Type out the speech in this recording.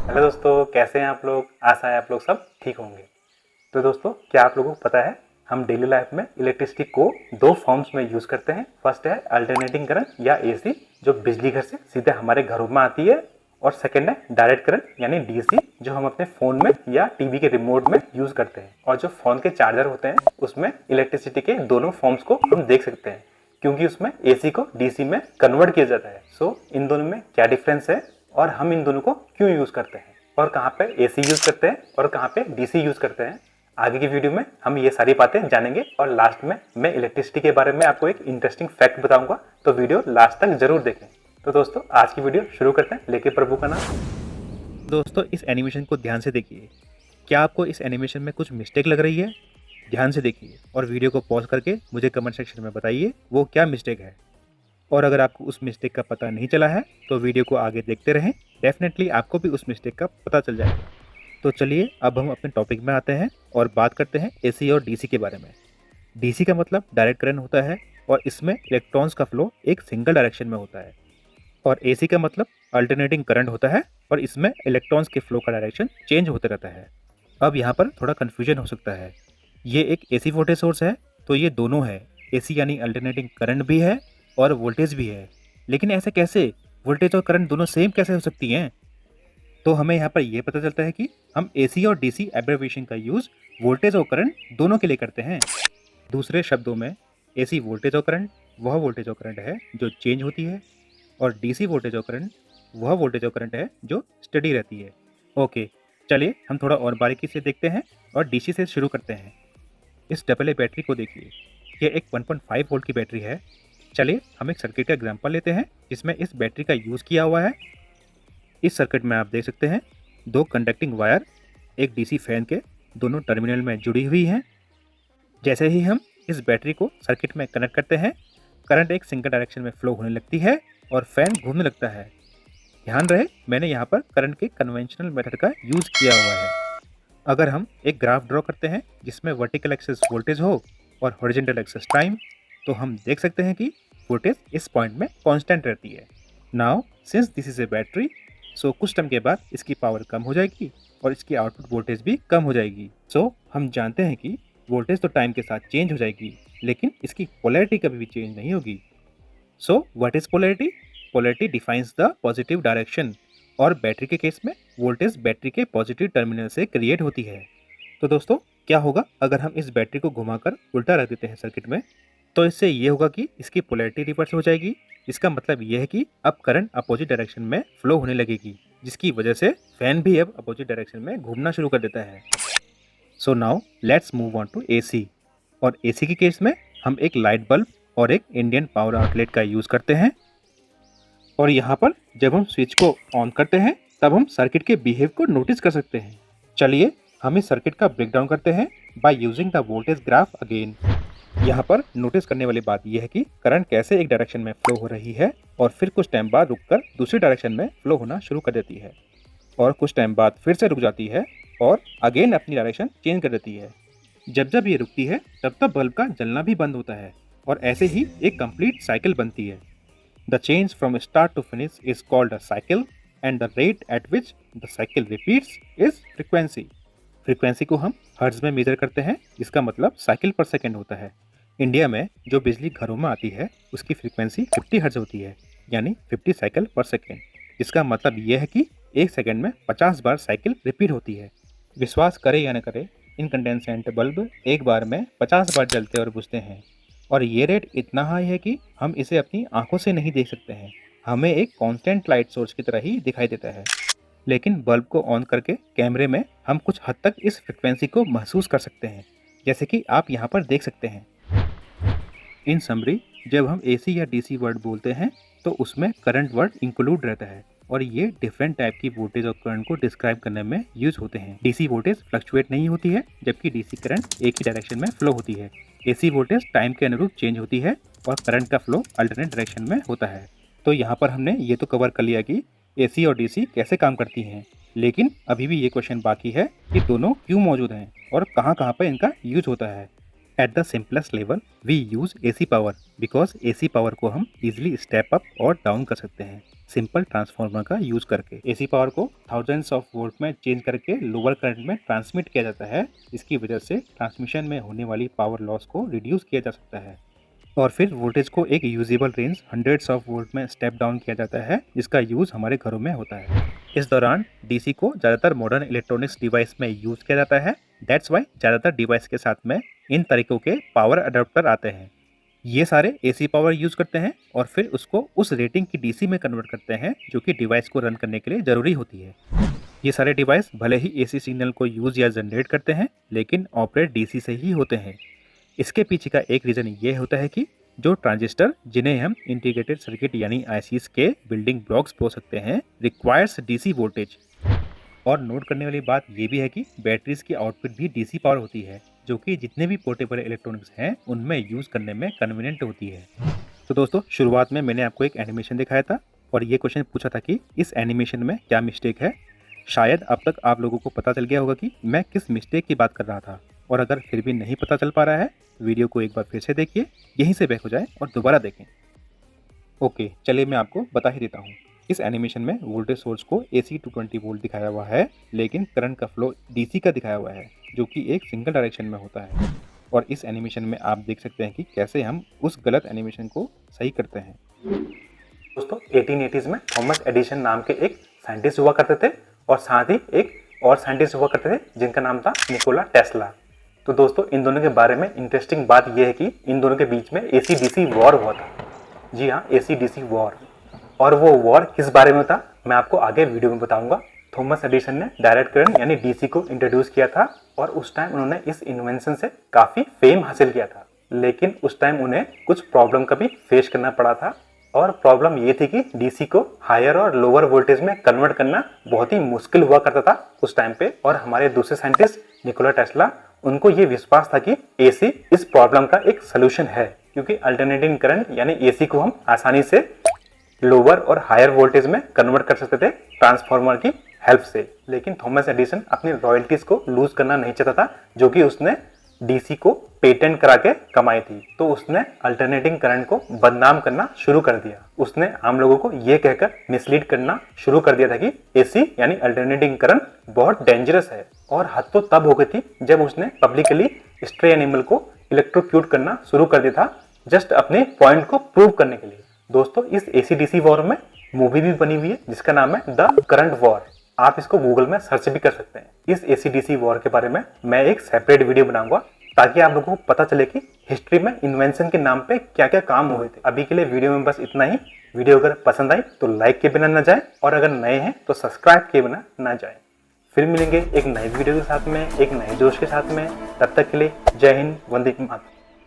Hello दोस्तों, कैसे हैं आप लोग। आशा है आप लोग सब ठीक होंगे। तो दोस्तों, क्या आप लोगों को पता है हम डेली लाइफ में इलेक्ट्रिसिटी को दो फॉर्म्स में यूज़ करते हैं। फर्स्ट है अल्टरनेटिंग करंट या एसी, जो बिजली घर से सीधे हमारे घरों में आती है। और सेकंड है डायरेक्ट करंट यानी डीसी, जो हम अपने फ़ोन में या टीवी के रिमोट में यूज़ करते हैं। और जो फ़ोन के चार्जर होते हैं उसमें इलेक्ट्रिसिटी के दोनों फॉर्म्स को हम देख सकते हैं, क्योंकि उसमें एसी को डीसी में कन्वर्ट किया जाता है। सो इन दोनों में क्या डिफरेंस है और हम इन दोनों को क्यों यूज़ करते हैं, और कहाँ पे एसी यूज़ करते हैं और कहाँ पे डीसी यूज़ करते हैं, आगे की वीडियो में हम ये सारी बातें जानेंगे। और लास्ट में मैं इलेक्ट्रिसिटी के बारे में आपको एक इंटरेस्टिंग फैक्ट बताऊंगा, तो वीडियो लास्ट तक जरूर देखें। तो दोस्तों, आज की वीडियो शुरू करते हैं लेके प्रभु का नाम। दोस्तों, इस एनिमेशन को ध्यान से देखिए। क्या आपको इस एनिमेशन में कुछ मिस्टेक लग रही है? ध्यान से देखिए और वीडियो को पॉज करके मुझे कमेंट सेक्शन में बताइए वो क्या मिस्टेक है। और अगर आपको उस मिस्टेक का पता नहीं चला है तो वीडियो को आगे देखते रहें, डेफिनेटली आपको भी उस मिस्टेक का पता चल जाएगा। तो चलिए अब हम अपने टॉपिक में आते हैं और बात करते हैं एसी और डीसी के बारे में। डीसी का मतलब डायरेक्ट करंट होता है और इसमें इलेक्ट्रॉन्स का फ्लो एक सिंगल डायरेक्शन में होता है। और एसी का मतलब अल्टरनेटिंग करंट होता है और इसमें इलेक्ट्रॉन्स के फ्लो का डायरेक्शन चेंज होता रहता है। अब यहाँ पर थोड़ा कन्फ्यूजन हो सकता है। ये एक एसी वोल्टेज सोर्स है तो ये दोनों है, एसी यानी अल्टरनेटिंग करंट भी है और वोल्टेज भी है। लेकिन ऐसे कैसे? वोल्टेज और करंट दोनों सेम कैसे हो सकती हैं? तो हमें यहाँ पर यह पता चलता है कि हम एसी और डीसी एब्रिविएशन का यूज़ वोल्टेज और करंट दोनों के लिए करते हैं। दूसरे शब्दों में, एसी वोल्टेज और करंट वह वोल्टेज और करंट है जो चेंज होती है, और डीसी वोल्टेज और करंट वह वोल्टेज और करंट है जो स्टडी रहती है। ओके, चलिए हम थोड़ा और बारीकी से देखते हैं और डीसी से शुरू करते हैं। इस डबल ए बैटरी को देखिए, यह एक 1.5 वोल्ट की बैटरी है। चलिए हम एक सर्किट का एग्जांपल लेते हैं जिसमें इस बैटरी का यूज़ किया हुआ है। इस सर्किट में आप देख सकते हैं दो कंडक्टिंग वायर एक डीसी फैन के दोनों टर्मिनल में जुड़ी हुई हैं। जैसे ही हम इस बैटरी को सर्किट में कनेक्ट करते हैं, करंट एक सिंगल डायरेक्शन में फ्लो होने लगती है और फैन घूमने लगता है। ध्यान रहे, मैंने यहाँ पर करंट के कन्वेंशनल मेथड का यूज़ किया हुआ है। अगर हम एक ग्राफ ड्रॉ करते हैं जिसमें वर्टिकल एक्सिस वोल्टेज हो और हॉरिजॉन्टल एक्सिस टाइम, तो हम देख सकते हैं कि वोल्टेज इस पॉइंट में कांस्टेंट रहती है। Now since this is a battery, so कुछ टाइम के बाद इसकी पावर कम हो जाएगी और इसकी आउटपुट वोल्टेज भी कम हो जाएगी। सो हम जानते हैं कि वोल्टेज तो टाइम के साथ चेंज हो जाएगी, लेकिन इसकी पोलैरिटी कभी भी चेंज नहीं होगी। So what is polarity? Polarity defines the positive direction, और बैटरी के केस में वोल्टेज बैटरी के पॉजिटिव टर्मिनल से क्रिएट होती है। तो दोस्तों, क्या होगा अगर हम इस बैटरी को घुमाकर उल्टा रख देते हैं सर्किट में? तो इससे ये होगा कि इसकी पोलैरिटी रिवर्स हो जाएगी। इसका मतलब यह है कि अब करंट अपोजिट डायरेक्शन में फ्लो होने लगेगी, जिसकी वजह से फैन भी अब अपोजिट डायरेक्शन में घूमना शुरू कर देता है। So now let's move on to AC. और एसी के केस में हम एक लाइट बल्ब और एक इंडियन पावर आउटलेट का यूज़ करते हैं। और यहाँ पर जब हम स्विच को ऑन करते हैं तब हम सर्किट के बिहेव को नोटिस कर सकते हैं। चलिए हम इस सर्किट का ब्रेकडाउन करते हैं by using the voltage graph again. यहाँ पर नोटिस करने वाली बात यह है कि करंट कैसे एक डायरेक्शन में फ्लो हो रही है और फिर कुछ टाइम बाद रुककर दूसरी डायरेक्शन में फ्लो होना शुरू कर देती है, और कुछ टाइम बाद फिर से रुक जाती है और अगेन अपनी डायरेक्शन चेंज कर देती है। जब जब ये रुकती है तब तब बल्ब का जलना भी बंद होता है और ऐसे ही एक कंप्लीट साइकिल बनती है। The change from start to finish is called a cycle, and the rate at which the cycle repeats is frequency. Frequency को हम हर्ट्ज में मेजर करते हैं, जिसका मतलब साइकिल पर सेकेंड होता है। इंडिया में जो बिजली घरों में आती है उसकी फ्रीक्वेंसी 50 हर्ट्ज होती है, यानी 50 साइकिल पर सेकेंड। जिसका मतलब यह है कि एक सेकेंड में 50 बार साइकिल रिपीट होती है। विश्वास करे या न करे, इनकंडेंसेंट बल्ब एक बार में 50 बार जलते और बुझते हैं, और ये रेट इतना हाई है कि हम इसे अपनी आंखों से नहीं देख सकते हैं। हमें एक कांस्टेंट लाइट सोर्स की तरह ही दिखाई देता है। लेकिन बल्ब को ऑन करके कैमरे में हम कुछ हद तक इस फ्रिक्वेंसी को महसूस कर सकते हैं, जैसे कि आप यहाँ पर देख सकते हैं। इन समरी, जब हम एसी या डीसी वर्ड बोलते हैं तो उसमें करंट वर्ड इंक्लूड रहता है, और ये डिफरेंट टाइप की वोल्टेज और करंट को डिस्क्राइब करने में यूज होते हैं। डीसी वोल्टेज फ्लक्चुएट नहीं होती है, जबकि डीसी करंट एक ही डायरेक्शन में फ्लो होती है। एसी वोल्टेज टाइम के अनुरूप चेंज होती है और करंट का फ्लो अल्टरनेट डायरेक्शन में होता है। तो यहाँ पर हमने ये तो कवर कर लिया कि एसी और डीसी कैसे काम करती हैं, लेकिन अभी भी ये क्वेश्चन बाकी है कि दोनों क्यों मौजूद हैं और कहाँ कहाँ पर इनका यूज होता है। At the simplest level we use AC power because AC power को हम इजिली स्टेप अप और डाउन कर सकते हैं। सिंपल ट्रांसफार्मर का यूज करके। एसी पावर को थाउजेंड्स ऑफ वोल्ट में चेंज करके लोअर करंट में ट्रांसमिट किया जाता है। इसकी वजह से ट्रांसमिशन में होने वाली पावर लॉस को रिड्यूस किया जा सकता है और फिर वोल्टेज को एक usable range hundreds of volt में स्टेप डाउन किया जाता है, जिसका यूज हमारे घरों में होता है। इस दौरान डीसी को ज़्यादातर मॉडर्न इलेक्ट्रॉनिक्स डिवाइस में यूज किया जाता है। दैट्स वाई ज़्यादातर डिवाइस के साथ में इन तरीकों के पावर अडाप्टर आते हैं। ये सारे एसी पावर यूज करते हैं और फिर उसको उस रेटिंग की डीसी में कन्वर्ट करते हैं जो कि डिवाइस को रन करने के लिए ज़रूरी होती है। ये सारे डिवाइस भले ही एसी सिग्नल को यूज या जनरेट करते हैं, लेकिन ऑपरेट डीसी से ही होते हैं। इसके पीछे का एक रीज़न ये होता है कि जो ट्रांजिस्टर, जिन्हें हम इंटीग्रेटेड सर्किट यानी आईसीस के बिल्डिंग ब्लॉक्स बोल सकते हैं, रिक्वायर्स डीसी वोल्टेज। और नोट करने वाली बात ये भी है कि बैटरीज की आउटपुट भी डीसी पावर होती है, जो कि जितने भी पोर्टेबल इलेक्ट्रॉनिक्स हैं उनमें यूज़ करने में कन्वीनियंट होती है। तो दोस्तों, शुरुआत में मैंने आपको एक एनिमेशन दिखाया था और ये क्वेश्चन पूछा था कि इस एनिमेशन में क्या मिस्टेक है। शायद अब तक आप लोगों को पता चल गया होगा कि मैं किस मिस्टेक की बात कर रहा था, और अगर फिर भी नहीं पता चल पा रहा है, वीडियो को एक बार फिर से देखिए, यहीं से बैक हो जाए और दोबारा देखें। ओके, चलिए मैं आपको बता ही देता हूँ। इस एनिमेशन में वोल्टेज सोर्स को AC 220 वोल्ट दिखाया हुआ है, लेकिन करंट का फ्लो DC का दिखाया हुआ है, जो कि एक सिंगल डायरेक्शन में होता है। और इस एनिमेशन में आप देख सकते हैं कि कैसे हम उस गलत एनिमेशन को सही करते हैं। दोस्तों, 1880s में थॉमस एडिसन नाम के एक साइंटिस्ट हुआ करते थे और साथ ही एक और साइंटिस्ट हुआ करते थे जिनका नाम था निकोला टेस्ला। तो दोस्तों, इन दोनों के बारे में इंटरेस्टिंग बात यह है कि इन दोनों के बीच में AC-DC वॉर हुआ था। जी हाँ, AC-DC वॉर। और वो वॉर किस बारे में था, मैं आपको आगे वीडियो में बताऊंगा। थॉमस एडिसन ने डायरेक्ट करंट यानी डीसी को इंट्रोड्यूस किया था और उस टाइम उन्होंने इस इन्वेंशन से काफ़ी फेम हासिल किया था, लेकिन उस टाइम उन्हें कुछ प्रॉब्लम का भी फेस करना पड़ा था। और प्रॉब्लम ये थी कि डीसी को हायर और लोअर वोल्टेज में कन्वर्ट करना बहुत ही मुश्किल हुआ करता था उस टाइम पे। और हमारे दूसरे साइंटिस्ट निकोला टेस्ला, उनको ये विश्वास था कि एसी इस प्रॉब्लम का एक सोल्यूशन है, क्योंकि अल्टरनेटिंग करंट यानी एसी को हम आसानी से लोअर और हायर वोल्टेज में कन्वर्ट कर सकते थे ट्रांसफार्मर की हेल्प से। लेकिन थॉमस एडिसन अपनी रॉयल्टीज को लूज करना नहीं चाहता था, जो कि उसने डीसी को पेटेंट करा के कमाई थी। तो उसने अल्टरनेटिंग करंट को बदनाम करना शुरू कर दिया। उसने आम लोगों को यह कहकर मिसलीड करना शुरू कर दिया था कि एसी यानी अल्टरनेटिंग करंट बहुत डेंजरस है। और हद तो तब हो गई थी जब उसने पब्लिकली स्ट्रे एनिमल को इलेक्ट्रोक्यूट करना शुरू कर दिया था, जस्ट अपने पॉइंट को प्रूव करने के लिए। दोस्तों, इस AC-DC वॉर में मूवी भी बनी हुई है जिसका नाम है द करंट वॉर। आप इसको गूगल में सर्च भी कर सकते हैं। इस AC-DC वॉर के बारे में मैं एक सेपरेट वीडियो बनाऊंगा, ताकि आप लोगों को पता चले कि हिस्ट्री में इन्वेंशन के नाम पे क्या क्या काम हुए थे। अभी के लिए वीडियो में बस इतना ही। वीडियो अगर पसंद आई तो लाइक के बिना न जाए, और अगर नए हैं तो सब्सक्राइब के बिना न जाए। फिर मिलेंगे एक नई वीडियो के साथ में, एक नए जोश के साथ में। तब तक के लिए जय हिंद, वंदे मातरम।